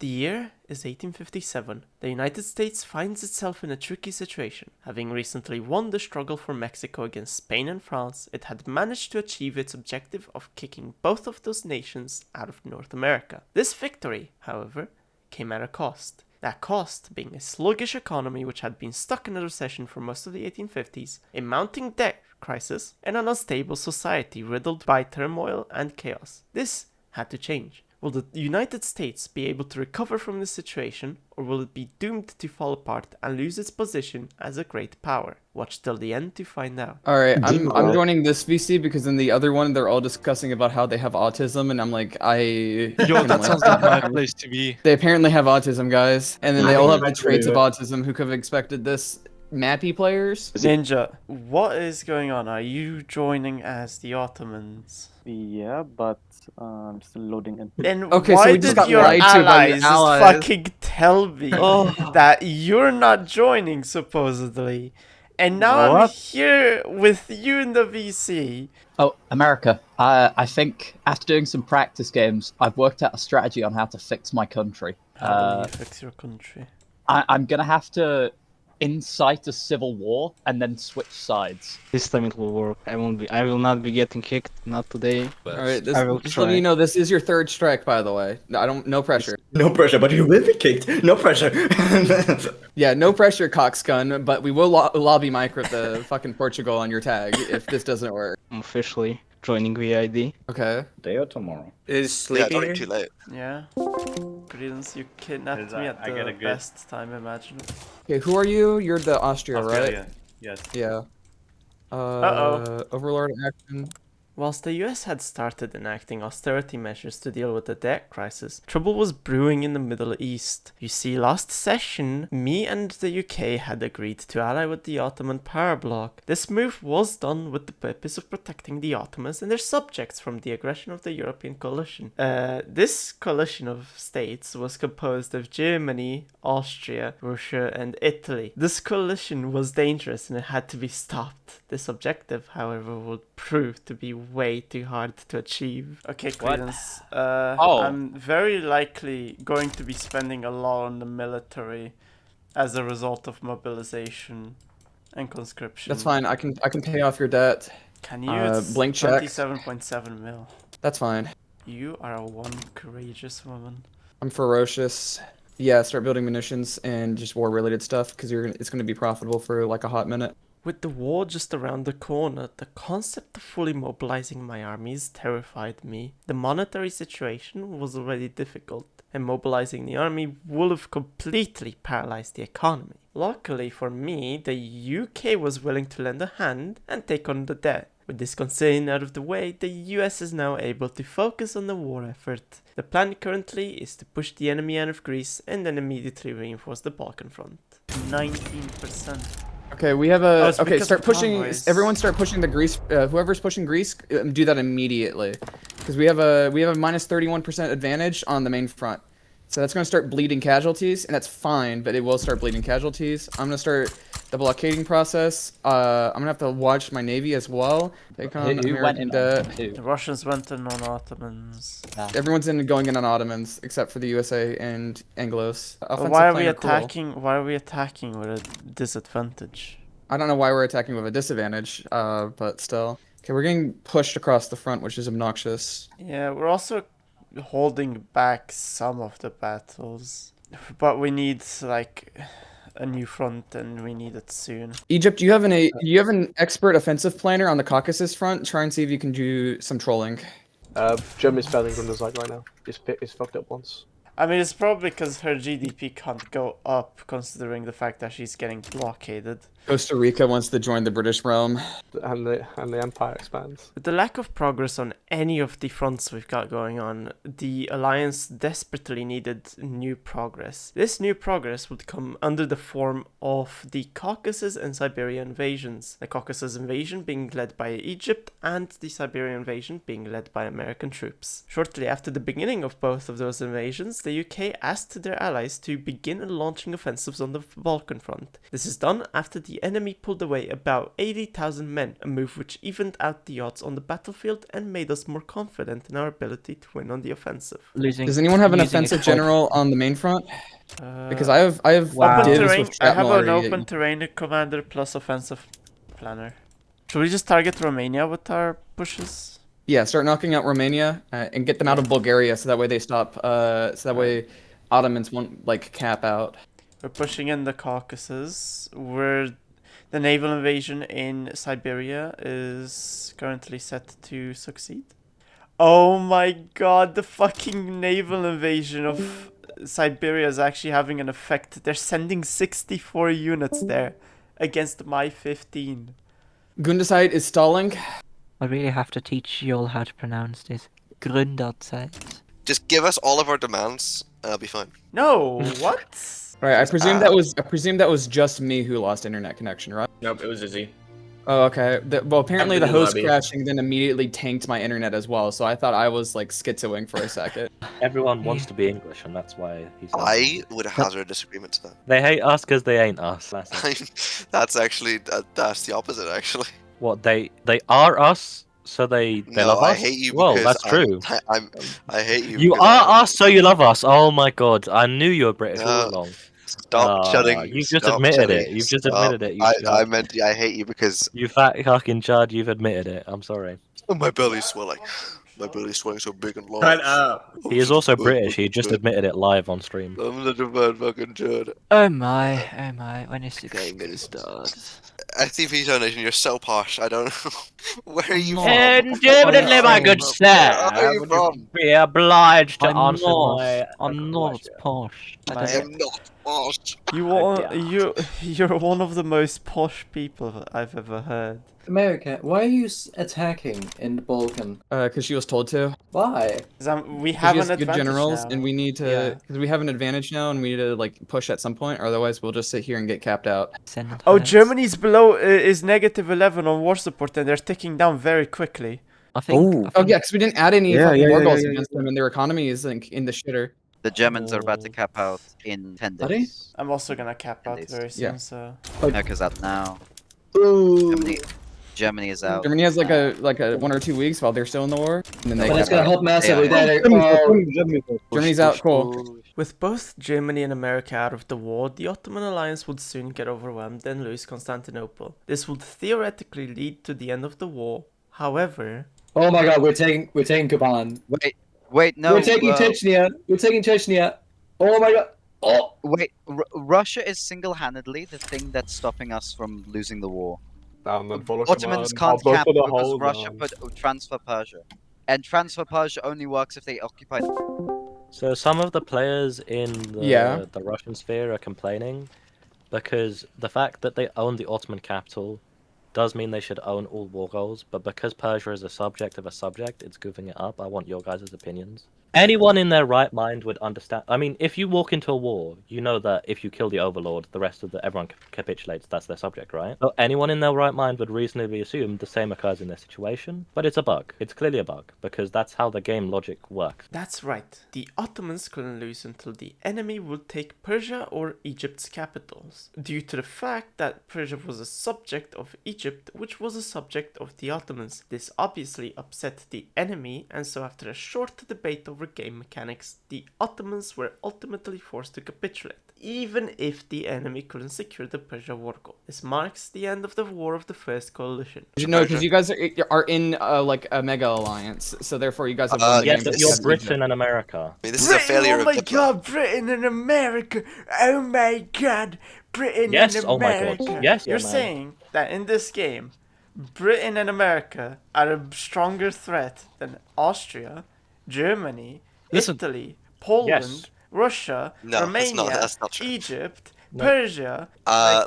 The year is 1857. The United States finds itself in a tricky situation. Having recently won the struggle for Mexico against Spain and France, it had managed to achieve its objective of kicking both of those nations out of North America. This victory, however, came at a cost. That cost being a sluggish economy which had been stuck in a recession for most of the 1850s, a mounting debt crisis, and an unstable society riddled by turmoil and chaos. This had to change. Will the United States be able to recover from this situation, or will it be doomed to fall apart and lose its position as a great power? Watch till the end to find out. All right, I'm joining this VC because in the other one they're all discussing about how they have autism, and I'm like, Yo, that sounds like my place to be. They apparently have autism, guys, and then they all have the traits of autism. Who could have expected this? Mappy players? Ninja, what is going on? Are you joining as the Ottomans? Yeah, but I'm still loading in. Then Okay, why so we just did got your lied to by your allies allies. fucking tell me that you're not joining, supposedly? And now I'm What? here with you in the VC. Oh, America. I think after doing some practice games, I've worked out a strategy on how to fix my country. How will you fix your country? I'm gonna have to incite a civil war and then switch sides. This time it will work. I will not be getting kicked. Not today. But All right, I will just try. letting you know, this is your third strike, by the way. No pressure. No pressure, but you will be kicked. No pressure. Yeah, no pressure, coxgun, but we will lobby micro the fucking Portugal on your tag if this doesn't work. I'm officially joining VID. Okay. Day or tomorrow? Is Yeah, sleeping it's already here? too late. Yeah. Credence, you kidnapped me at I get the a good- best time imaginable. Okay, who are you? You're the Austria, Australia. right? Yes. Yeah. Uh-oh. Overlord action. Whilst the US had started enacting austerity measures to deal with the debt crisis, trouble was brewing in the Middle East. You see, last session, me and the UK had agreed to ally with the Ottoman power bloc. This move was done with the purpose of protecting the Ottomans and their subjects from the aggression of the European coalition. This coalition of states was composed of Germany, Austria, Russia, and Italy. This coalition was dangerous and it had to be stopped. This objective, however, would prove to be way too hard to achieve. Okay, Credence. I'm very likely going to be spending a lot on the military as a result of mobilization and conscription. That's fine. I can pay off your debt. Can you? It's blank check. 27.7 mil. That's fine. You are one courageous woman. I'm ferocious. Yeah, start building munitions and just war-related stuff because it's going to be profitable for like a hot minute. With the war just around the corner, the concept of fully mobilizing my armies terrified me. The monetary situation was already difficult, and mobilizing the army would have completely paralyzed the economy. Luckily for me, the UK was willing to lend a hand and take on the debt. With this concern out of the way, the US is now able to focus on the war effort. The plan currently is to push the enemy out of Greece and then immediately reinforce the Balkan front. 19%. Okay, we have a. it's Okay, because start of pushing. convoys. Everyone, start pushing the Greece. Whoever's pushing Greece, do that immediately, because we have a minus 31% advantage on the main front. So that's going to start bleeding casualties, and that's fine, but it will start bleeding casualties. I'm going to start the blockading process. I'm going to have to watch my navy as well. Take on Who went in American debt. on who? The Russians went in on Ottomans. Everyone's going in on Ottomans except for the USA and Anglos. Offensive Why are plan we cruel. attacking? Why are we attacking with a disadvantage? I don't know why we're attacking with a disadvantage, but still. Okay, we're getting pushed across the front, which is obnoxious. Yeah, we're also holding back some of the battles, but we need like a new front, and we need it soon. Egypt, you have an expert offensive planner on the Caucasus front. Try and see if you can do some trolling. Germany's failing from the side right now. It's fucked up once. I mean, it's probably because her GDP can't go up, considering the fact that she's getting blockaded. Costa Rica wants to join the British realm. And the empire expands. With the lack of progress on any of the fronts we've got going on, the alliance desperately needed new progress. This new progress would come under the form of the Caucasus and Siberia invasions. The Caucasus invasion being led by Egypt and the Siberia invasion being led by American troops. Shortly after the beginning of both of those invasions, the UK asked their allies to begin launching offensives on the Balkan front. This is done after the the enemy pulled away about 80,000 men, a move which evened out the odds on the battlefield and made us more confident in our ability to win on the offensive. Does anyone have an offensive general on the main front? Because I have Wow. Open dibs terrain. with I have an Shrapnel. open terrain commander plus offensive planner. Should we just target Romania with our pushes? Yeah, start knocking out Romania and get them out of Bulgaria, so that way they stop. So that way, Ottomans won't like cap out. We're pushing in the Caucasus. The naval invasion in Siberia is currently set to succeed. Oh my god, the fucking naval invasion of Siberia is actually having an effect. They're sending 64 units there against my 15. Gundazite is stalling. I really have to teach you all how to pronounce this. Grundarzeit. Just give us all of our demands, and I'll be fine. No, what? Right, I presume that was just me who lost internet connection, right? Nope, it was Izzy. Oh, okay. Well, apparently the I'm in the host lobby. crashing then immediately tanked my internet as well, so I thought I was like schizoing for a second. Everyone wants to be English, and that's why he's. I would hazard a disagreement to that. They hate us because they ain't us. That's actually that's the opposite, actually. What they are us, so they No, love I us. hate you. Well, because that's true. I hate you. You because are us, so you love us. Oh my god, I knew you were British all No. along. Stop shutting. You've just stop admitted shutting, it. You've just stop. admitted it. You I meant I hate you because You fat fucking chud. You've admitted it. I'm sorry. my belly's swelling. My belly's swelling so big and long. Shut up. He is also British. He just admitted it live on stream. I'm such a bad fucking chud. Oh my, when is the game gonna start? STV donation, you're so posh. I don't know. Where are you from? Indubitably, my good sir. Where are you from? Be obliged to I'm answer not. my. I'm not posh. I am not posh. You're one of the most posh people I've ever heard. America, why are you attacking in the Balkan? Because she was told to. Why? We have She an has good advantage generals, now. and we need to, because we have an advantage now, and we need to like push at some point, or otherwise we'll just sit here and get capped out. Oh, Germany's below is -11 on war support, and they're ticking down very quickly. I think. Oh yeah, because we didn't add any fucking war goals against them, and their economy is like in the shitter. The Germans are about to cap out in 10 days. I'm also gonna cap out very soon, Yeah. so. America's out now. Germany is out. Germany has like a 1 or 2 weeks while they're still in the war, and then they. But it's cap gonna out. help massively. Germany's out. Cool. With both Germany and America out of the war, the Ottoman alliance would soon get overwhelmed and lose Constantinople. This would theoretically lead to the end of the war. However, Oh my god, we're taking Kuban. Wait, no. We're taking Chechnya. We're taking Chechnya. Oh my god. Oh. Wait, Russia is single-handedly the thing that's stopping us from losing the war. Ottomans can't cap because Russia put transfer Persia. And transfer Persia only works if they occupy. So some of the players in the Russian sphere are complaining because the fact that they own the Ottoman capital does mean they should own all war goals, but because Persia is a subject of a subject, it's goofing it up. I want your guys' opinions. Anyone in their right mind would understand. I mean, if you walk into a war, you know that if you kill the overlord, the rest of everyone capitulates. That's their subject, right? So anyone in their right mind would reasonably assume the same occurs in their situation, but it's a bug. It's clearly a bug because that's how the game logic works. that's right. The Ottomans couldn't lose until the enemy would take Persia or Egypt's capitals, due to the fact that Persia was a subject of Egypt, which was a subject of the Ottomans. This obviously upset the enemy, and so after a short debate over game mechanics, the Ottomans were ultimately forced to capitulate, even if the enemy couldn't secure the Persia war goal. This marks the end of the War of the First Coalition. No, because you guys are in like a mega alliance, so therefore you guys have won the Yes, game. but you're Britain and America. I mean, this is a failure Oh of my diplomacy. god, Britain and America! Oh my god, Britain Yes, and oh my America! god. Yes, You're yeah, man. saying that in this game, Britain and America are a stronger threat than Austria, Germany, Listen. Italy, Poland, Yes. Russia, No, Romania, that's not true. Egypt, Persia.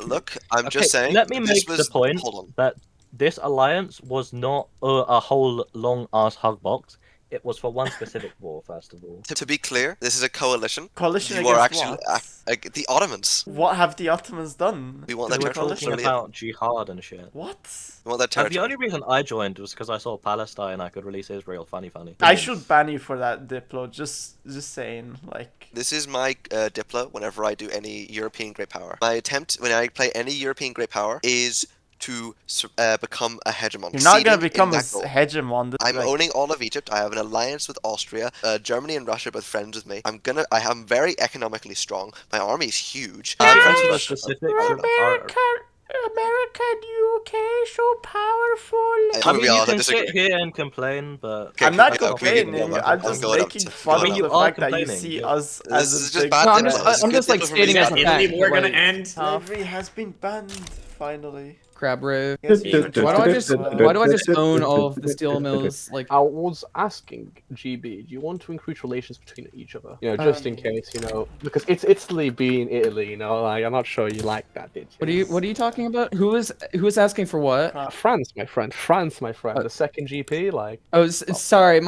Look, I'm just saying. Let me this make was, the point Hold on. that this alliance was not a whole long ass hug box. It was for one specific war, first of all. To be clear, this is a coalition. Coalition You are against actually what? Like, the Ottomans. What have the Ottomans done? We want They that were territory. talking about jihad and shit. What? We want that And territory. the only reason I joined was because I saw Palestine. I could release Israel. Funny. I should ban you for that, Diplo. Just saying, like. This is my Diplo whenever I do any European great power. My attempt when I play any European great power is to become a hegemon. You're not gonna Succeeding become in a that goal. hegemon. I'm like... owning all of Egypt. I have an alliance with Austria. Germany and Russia both friends with me. I am very economically strong. My army is huge. America and UK so powerful. I mean, you can sit here and complain, but I'm not complaining. I'm just making fun of the fact that you see us as a big. I'm just like stating as a fact. We're gonna end. Slavery has been banned finally. Crab Ray. Yes, Why do I just own all of the steel mills? Like I was asking GB, do you want to increase relations between each other? You know, just in case, you know, because it's Italy being Italy, you know, like I'm not sure you like that, did you? What are you talking about? Who is asking for what? France, my friend. The second GP, like. Oh, sorry,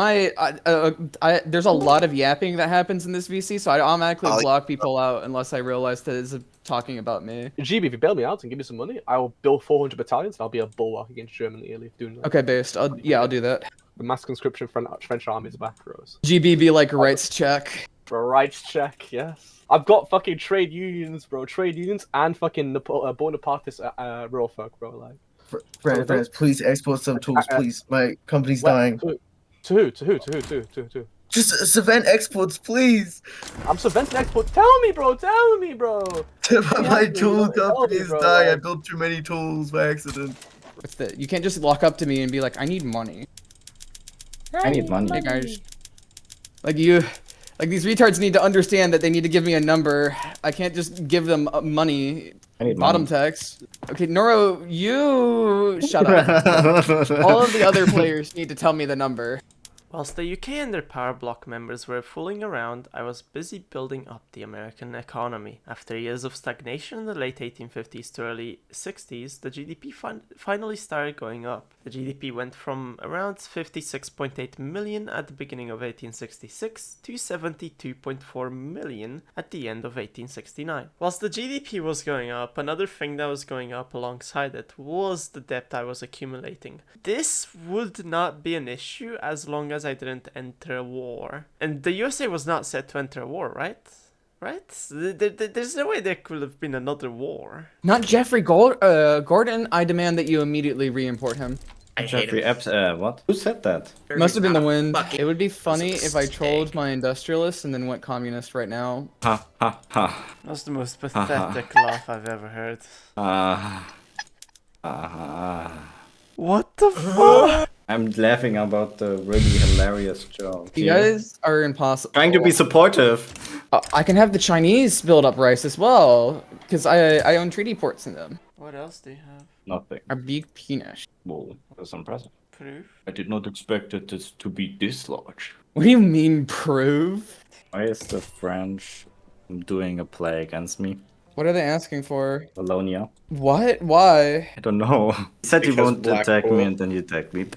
there's a lot of yapping that happens in this VC, so I automatically block people out unless I realize that it's talking about me. GB, if you bail me out and give me some money, I will build 400 battalions and I'll be a bulwark against Germany and Italy doing that. Okay, based. I'll do that. The mass conscription French army is back, Rose. GB be like rights check. For a rights check, yes. I've got fucking trade unions, bro. Trade unions and fucking Bonapartist royal folk, bro. Like. Friends, please export some tools, please. My company's dying. To who? Just Savant exports, please. I'm Savant exports. Tell me, bro. My tool company is dying. I built too many tools by accident. What's that? You can't just walk up to me and be like, I need money. I need money. Hey guys. Like these retards need to understand that they need to give me a number. I can't just give them money. I need Bottom money. text. Okay, Noro, you shut up. All of the other players need to tell me the number. Whilst the UK and their power bloc members were fooling around, I was busy building up the American economy. After years of stagnation in the late 1850s to early 60s, the GDP finally started going up. The GDP went from around 56.8 million at the beginning of 1866 to 72.4 million at the end of 1869. Whilst the GDP was going up, another thing that was going up alongside it was the debt I was accumulating. This would not be an issue as long as I didn't enter a war. And the USA was not set to enter a war, right? There's no way there could have been another war. Not Jeffrey Gordon. I demand that you immediately re-import him. Jeffrey Epps, what? Who said that? Must have been the wind. It would be funny if I trolled my industrialists and then went communist right now. Ha ha ha. That's the most pathetic laugh I've ever heard. What the fuck? I'm laughing about the really hilarious joke. You guys are impossible. Trying to be supportive. I can have the Chinese build up rice as well, because I own treaty ports in them. What else do you have? Nothing. A big penis. Well, that's impressive. Proof? I did not expect it to be this large. What do you mean, prove? Why is the French doing a play against me? What are they asking for? Wallonia. What? Why? I don't know. He said he won't attack Blackpool. me and then he attacked me.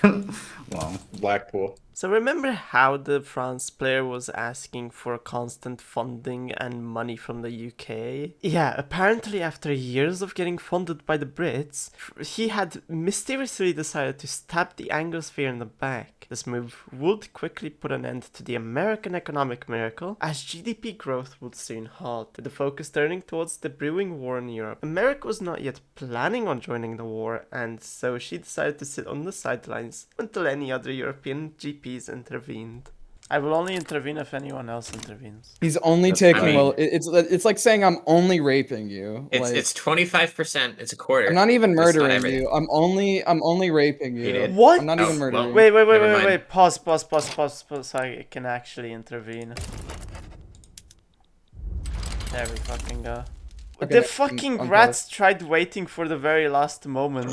Wow. Blackpool. So remember how the France player was asking for constant funding and money from the UK? Yeah, apparently after years of getting funded by the Brits, he had mysteriously decided to stab the Anglosphere in the back. This move would quickly put an end to the American economic miracle, as GDP growth would soon halt, with the focus turning towards the brewing war in Europe. America was not yet planning on joining the war, and so she decided to sit on the sidelines until any other European GPs intervened. I will only intervene if anyone else intervenes. He's only taking it's like saying I'm only raping you. It's 25%. It's a quarter. I'm not even murdering you. I'm only raping you. What? I'm not even murdering. Wait. Pause. So I can actually intervene. There we fucking go. Okay, the fucking rats tried waiting for the very last moment.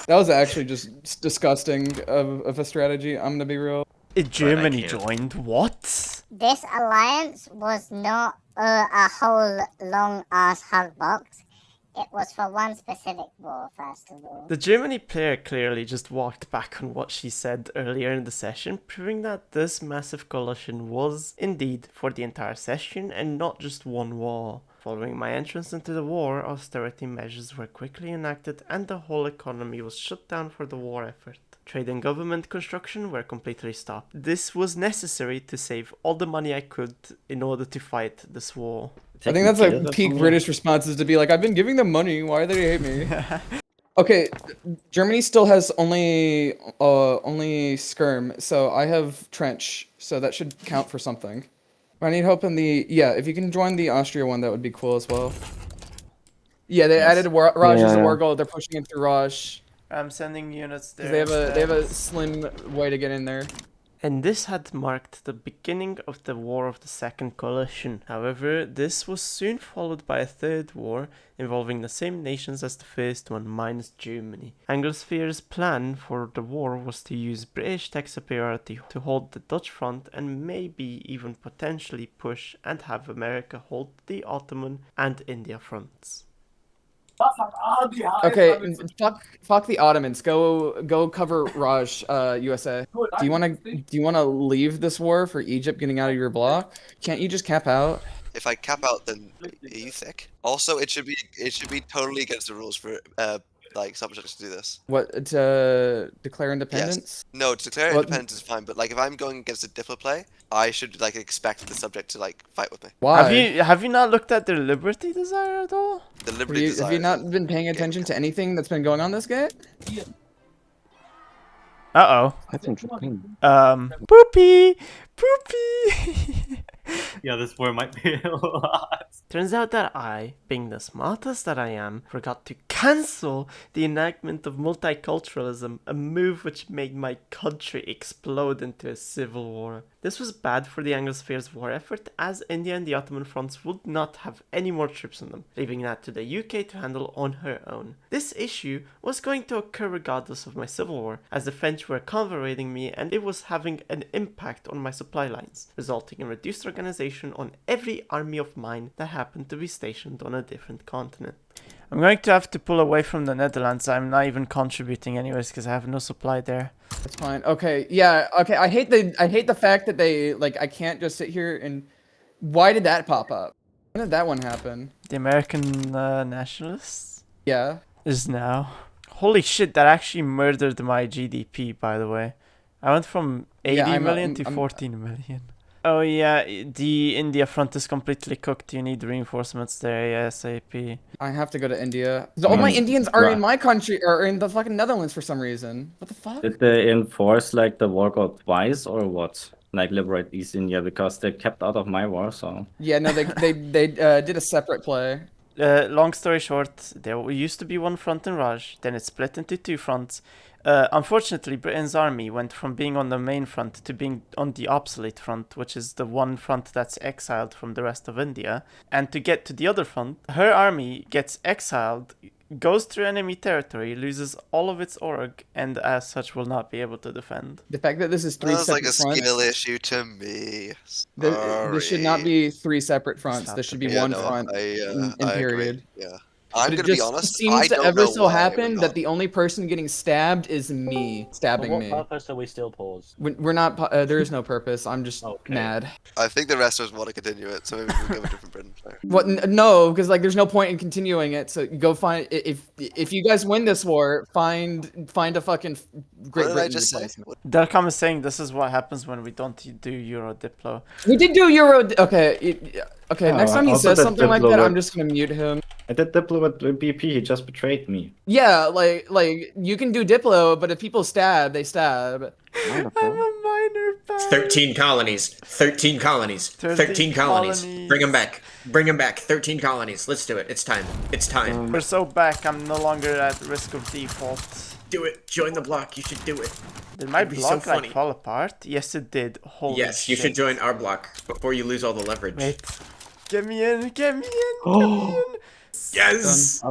That was actually just disgusting of a strategy. I'm gonna be real. Germany joined? What? This alliance was not a whole long ass hug box. it was for one specific war, first of all. The Germany player clearly just walked back on what she said earlier in the session, proving that this massive coalition was indeed for the entire session and not just one war. Following my entrance into the war, austerity measures were quickly enacted and the whole economy was shut down for the war effort. Trade and government construction were completely stopped. This was necessary to save all the money I could in order to fight this war. I think that's like peak British responses to be like, I've been giving them money, why do they hate me? Okay, Germany still has only skirm, so I have trench, so that should count for something. I need help in the, yeah, if you can join the Austria one, that would be cool as well. Yeah, they added Raj as a war goal, they're pushing it through Raj. I'm sending units there. They have a slim way to get in there. And this had marked the beginning of the War of the Second Coalition. However, this was soon followed by a third war involving the same nations as the first one, minus Germany. Anglosphere's plan for the war was to use British tech superiority to hold the Dutch front and maybe even potentially push and have America hold the Ottoman and India fronts. Okay, fuck the Ottomans. Go cover Raj, USA. Do you wanna leave this war for Egypt getting out of your block? Can't you just cap out? If I cap out, then are you thick? Also, it should be totally against the rules for like subjects to do this. What, to declare independence? Yes. No, to declare independence is fine, but like if I'm going against a Diplo play, I should like expect the subject to like fight with me. Why? Have you not looked at their liberty desire at all? The liberty desire. Have you not been paying attention to anything that's been going on this game? Uh-oh. That's interesting. Poopy! Poopy! Yeah, this war might be a lot. Turns out that I, being the smartest that I am, forgot to cancel the enactment of multiculturalism, a move which made my country explode into a civil war. This was bad for the Anglosphere's war effort, as India and the Ottoman fronts would not have any more troops on them, leaving that to the UK to handle on her own. This issue was going to occur regardless of my civil war, as the French were convoying me and it was having an impact on my supply lines, resulting in reduced organization on every army of mine that happened to be stationed on a different continent. I'm going to have to pull away from the Netherlands. I'm not even contributing anyways because I have no supply there. That's fine. Okay, yeah, okay. I hate the fact that they like I can't just sit here and why did that pop up? When did that one happen? The American nationalists? Yeah. Is now. Holy shit, that actually murdered my GDP, by the way. I went from 80 million to 14 million. Oh yeah, the India front is completely cooked. You need reinforcements there ASAP. I have to go to India. All my Indians are in my country, or in the fucking Netherlands for some reason. What the fuck? Did they enforce like the war goal twice or what? Like liberate East India because they kept out of my war, so. Yeah, no, they did a separate play. Long story short, there used to be one front in Raj, then it split into two fronts. Unfortunately, Britain's army went from being on the main front to being on the obsolete front, which is the one front that's exiled from the rest of India. And to get to the other front, her army gets exiled, goes through enemy territory, loses all of its org, and as such will not be able to defend. The fact that this is three separate fronts... Sounds like a skill issue to me. This should not be three separate fronts. This should be one front in period. Yeah. I'm gonna be honest. It seems to ever so happen that the only person getting stabbed is me stabbing me. What purpose are we still paused? We're not. There is no purpose. I'm just mad. I think the rest of us want to continue it, so maybe we can go a different Britain player. What? No, because like there's no point in continuing it. So go find if you guys win this war, find a fucking Great Britain replacement. Delcom is saying this is what happens when we don't do Euro Diplo. We did do Euro. Okay. Okay. Next time he says something like that, I'm just gonna mute him. I did Diplo with BP, he just betrayed me. Yeah, like you can do Diplo, but if people stab, they stab. I'm a minor bad. 13 colonies. 13 colonies. 13 colonies. Bring them back. Bring them back. 13 colonies. Let's do it. It's time. It's time. We're so back, I'm no longer at risk of default. Do it. Join the block. You should do it. Did my block like fall apart? Yes, it did. Holy yes, shit. You should join our block before you lose all the leverage. Wait. Get me in. Get me in. Get me in. Yes!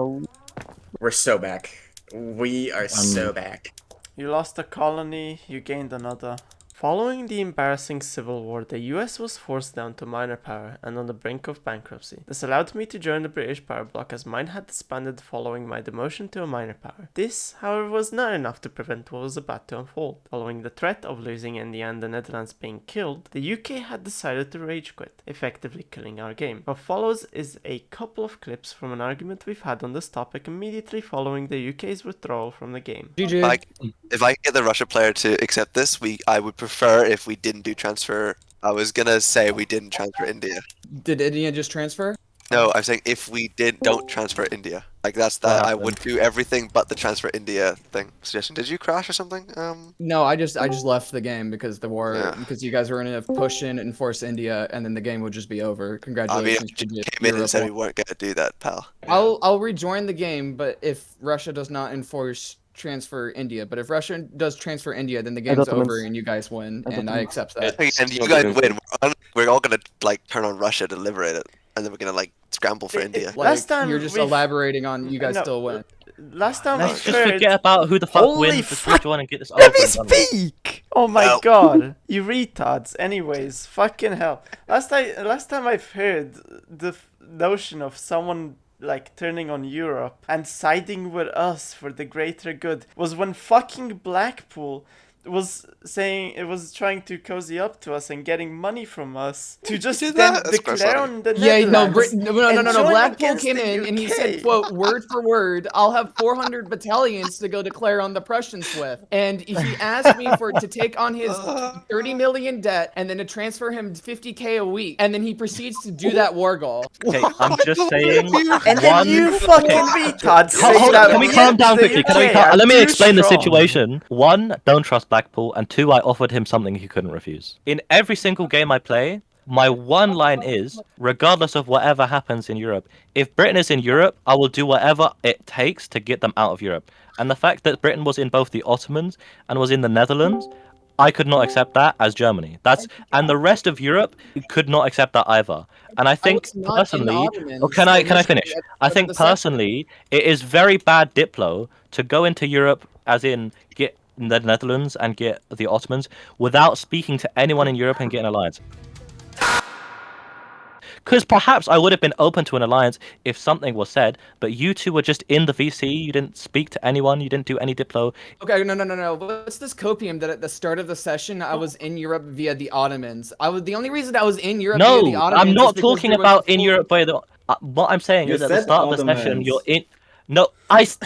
We're so back. We are so back. You lost a colony, you gained another. Following the embarrassing civil war, the US was forced down to minor power and on the brink of bankruptcy. This allowed me to join the British power bloc as mine had disbanded following my demotion to a minor power. This, however, was not enough to prevent what was about to unfold. Following the threat of losing India and the Netherlands being killed, the UK had decided to rage quit, effectively killing our game. What follows is a couple of clips from an argument we've had on this topic immediately following the UK's withdrawal from the game. GG. If I get the Russia player to accept this, I would prefer if we didn't do transfer. I was gonna say we didn't transfer India. Did India just transfer? No, I'm saying if we don't transfer India. Like that's that. I would do everything but the transfer India thing. Suggestion. Did you crash or something? No, I just left the game because the war, because you guys were gonna push in and force India, and then the game would just be over. Congratulations. I mean, came in and said we weren't gonna do that, pal. I'll rejoin the game, but if Russia does not enforce transfer India, but if Russia does transfer India, then the game's over and you guys win, and I accept that. And you guys win. We're all gonna like turn on Russia to liberate it, and then we're gonna like scramble for India. Last time you're just elaborating on you guys still win. Last time Let's just forget about who the fuck wins. Just rejoin and get this over. Let me speak! Oh my god, you retards. Anyways, fucking hell. Last time I've heard the notion of someone like turning on Europe and siding with us for the greater good was when fucking Blackpool was saying it was trying to cozy up to us and getting money from us to just then declare on the Netherlands. No. Blackpool came in and he said, quote, word for word, I'll have 400 battalions to go declare on the Prussians with. And he asked me to take on his 30 million debt and then to transfer him 50k a week. And then he proceeds to do that war goal. Okay, I'm just saying. And then you fucking retards say that. Can we calm down quickly? Let me explain the situation. One, don't trust Blackpool, and two, I offered him something he couldn't refuse. In every single game I play, my one line is, regardless of whatever happens in Europe, if Britain is in Europe, I will do whatever it takes to get them out of Europe. And the fact that Britain was in both the Ottomans and was in the Netherlands, I could not accept that as Germany. And the rest of Europe could not accept that either. And I think personally, can I finish? I think personally, it is very bad Diplo to go into Europe, as in get the Netherlands and get the Ottomans, without speaking to anyone in Europe and getting an alliance. Because perhaps I would have been open to an alliance if something was said, but you two were just in the VC, you didn't speak to anyone, you didn't do any Diplo. Okay, no. What's this copium that at the start of the session I was in Europe via the Ottomans? The only reason I was in Europe via the Ottomans. I'm not talking about in Europe via the... what I'm saying is at the start of the session, you're in... No,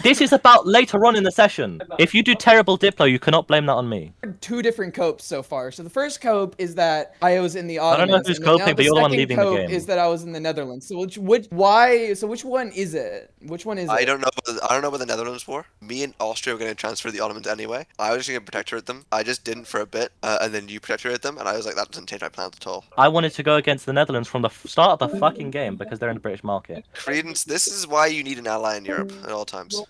this is about later on in the session. If you do terrible Diplo, you cannot blame that on me. Two different copes so far. So the first cope is that I was in the Ottomans. I don't know who's coping, but you're the one leaving the game. Is that I was in the Netherlands. So which one is it? Which one is it? I don't know what the Netherlands were. Me and Austria were going to transfer the Ottomans anyway. I was just going to protectorate them. I just didn't for a bit, and then you protectorate them, and I was like, that doesn't change my plans at all. I wanted to go against the Netherlands from the start of the fucking game because they're in the British market. Credence, this is why you need an ally in Europe at all times.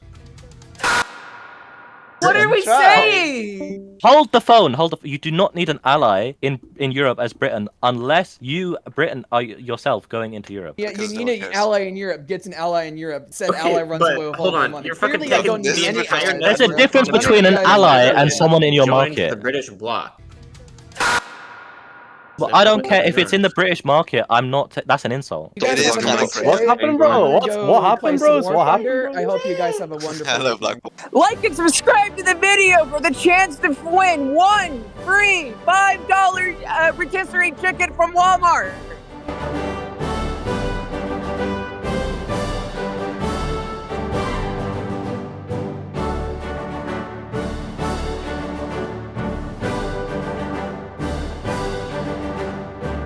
What are we saying? Hold the phone. You do not need an ally in Europe as Britain unless you, Britain, are yourself going into Europe. Yeah, you need an ally in Europe. Gets an ally in Europe. Said ally runs away with all the money. You're fucking taking the entire. There's a difference between an ally and someone in your market. The British bloc. Well, I don't care if it's in the British market. I'm not. That's an insult. It is kind of crazy. What happened, bro? What happened, bros? What happened? I hope you guys have a wonderful. Hello, Blackpool. Like and subscribe to the video for the chance to win one free $5 rotisserie chicken from Walmart.